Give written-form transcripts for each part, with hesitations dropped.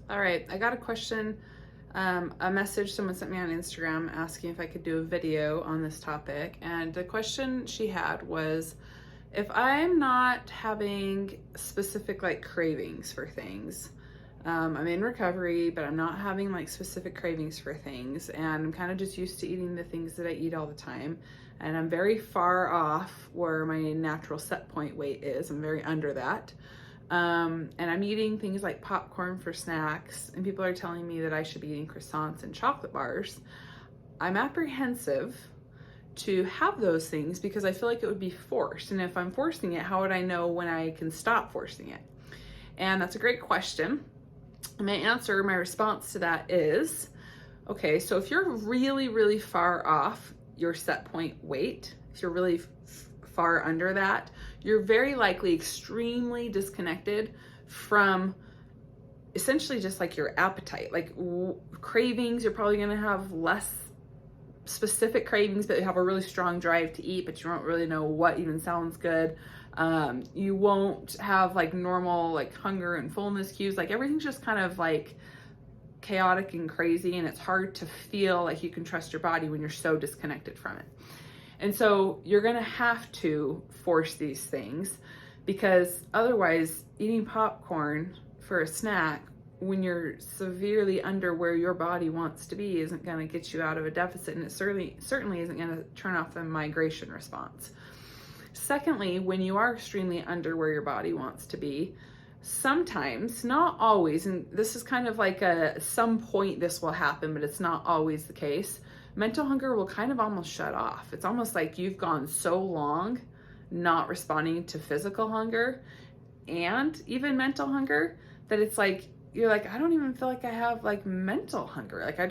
All right, I got a question, a message someone sent me on Instagram asking if I could do a video on this topic. And the question she had was, if I'm not having specific like cravings for things, I'm in recovery, but I'm not having like specific cravings for things, and I'm kind of just used to eating the things that I eat all the time. And I'm very far off where my natural set point weight is. I'm very under that. And I'm eating things like popcorn for snacks, and people are telling me that I should be eating croissants and chocolate bars. I'm apprehensive to have those things because I feel like it would be forced. And if I'm forcing it, how would I know when I can stop forcing it? And that's a great question. My response to that is, okay, so if you're really, really far off your set point weight, if you're really far under that, you're very likely extremely disconnected from essentially just like your appetite. Like cravings, you're probably going to have less specific cravings, but you have a really strong drive to eat, but you don't really know what even sounds good. You won't have like normal like hunger and fullness cues. Like everything's just kind of like chaotic and crazy, and it's hard to feel like you can trust your body when you're so disconnected from it. And so you're gonna have to force these things, because otherwise eating popcorn for a snack when you're severely under where your body wants to be isn't gonna get you out of a deficit, and it certainly isn't gonna turn off the migration response. Secondly, when you are extremely under where your body wants to be, sometimes, not always, and this is kind of like some point this will happen, but it's not always the case, mental hunger will kind of almost shut off. It's almost like you've gone so long not responding to physical hunger and even mental hunger that it's like, you're like, I don't even feel like I have like mental hunger. Like I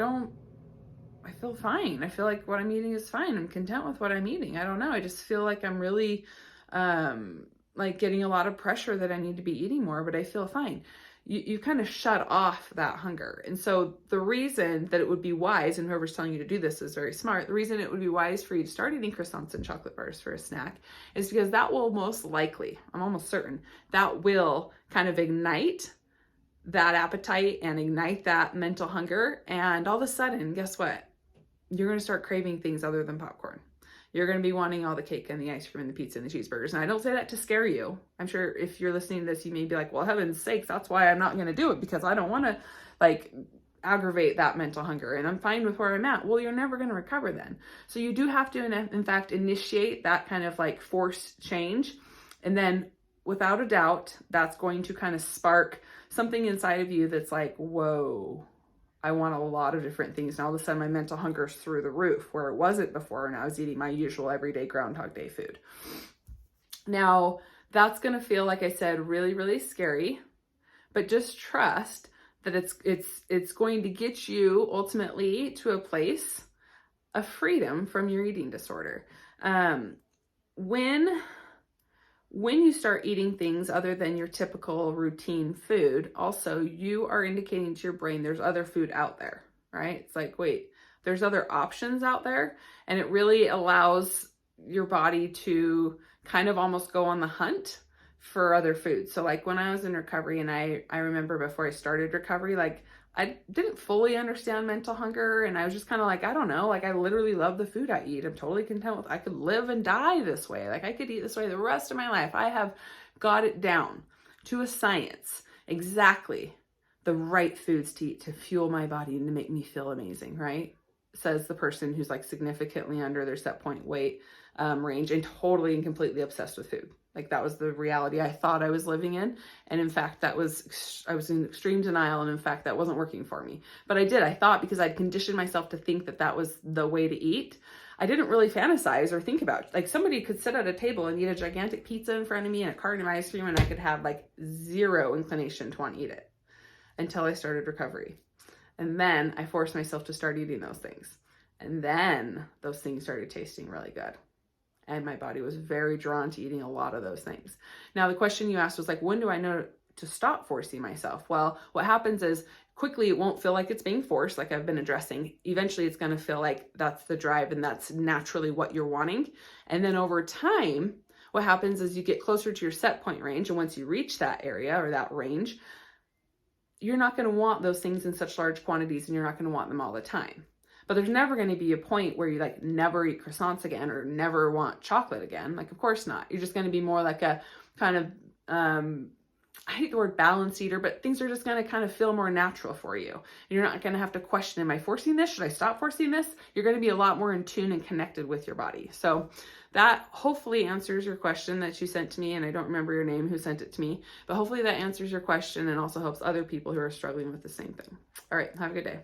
feel fine. I feel like what I'm eating is fine. I'm content with what I'm eating. I don't know. I just feel like I'm really like getting a lot of pressure that I need to be eating more, but I feel fine. You kind of shut off that hunger. And so the reason that it would be wise, and whoever's telling you to do this is very smart, the reason it would be wise for you to start eating croissants and chocolate bars for a snack is because that will most likely, I'm almost certain, that will kind of ignite that appetite and ignite that mental hunger. And all of a sudden, guess what? You're going to start craving things other than popcorn. You're going to be wanting all the cake and the ice cream and the pizza and the cheeseburgers. And I don't say that to scare you. I'm sure if you're listening to this, you may be like, well, heaven's sakes, that's why I'm not going to do it, because I don't want to like aggravate that mental hunger and I'm fine with where I'm at. Well, you're never going to recover then. So you do have to, in fact, initiate that kind of like force change. And then without a doubt, that's going to kind of spark something inside of you that's like, whoa, I want a lot of different things. And all of a sudden my mental hunger's through the roof where it wasn't before. And I was eating my usual everyday Groundhog Day food. Now that's going to feel, like I said, really, really scary, but just trust that it's going to get you ultimately to a place of freedom from your eating disorder. When you start eating things other than your typical routine food, also you are indicating to your brain there's other food out there, right? It's like, wait, there's other options out there. And it really allows your body to kind of almost go on the hunt for other food. So like when I was in recovery, and I remember before I started recovery, like I didn't fully understand mental hunger, and I was just kind of like, I don't know, like I literally love the food I eat. I'm totally content with, I could live and die this way. Like I could eat this way the rest of my life. I have got it down to a science, exactly the right foods to eat to fuel my body and to make me feel amazing, right? Says the person who's like significantly under their set point weight range and totally and completely obsessed with food. Like that was the reality I thought I was living in. And in fact, I was in extreme denial. And in fact, that wasn't working for me. But I thought, because I'd conditioned myself to think that that was the way to eat, I didn't really fantasize or think about it. Like somebody could sit at a table and eat a gigantic pizza in front of me and a carton of ice cream, and I could have like zero inclination to want to eat it until I started recovery. And then I forced myself to start eating those things. And then those things started tasting really good. And my body was very drawn to eating a lot of those things. Now, the question you asked was like, when do I know to stop forcing myself? Well, what happens is quickly it won't feel like it's being forced, like I've been addressing. Eventually it's going to feel like that's the drive and that's naturally what you're wanting. And then over time, what happens is you get closer to your set point range. And once you reach that area or that range, you're not going to want those things in such large quantities, and you're not going to want them all the time. But there's never going to be a point where you like never eat croissants again or never want chocolate again. Like, of course not. You're just going to be more like a kind of, I hate the word balance eater, but things are just going to kind of feel more natural for you. You're not going to have to question, am I forcing this? Should I stop forcing this? You're going to be a lot more in tune and connected with your body. So that hopefully answers your question that you sent to me. And I don't remember your name who sent it to me, but hopefully that answers your question and also helps other people who are struggling with the same thing. All right. Have a good day.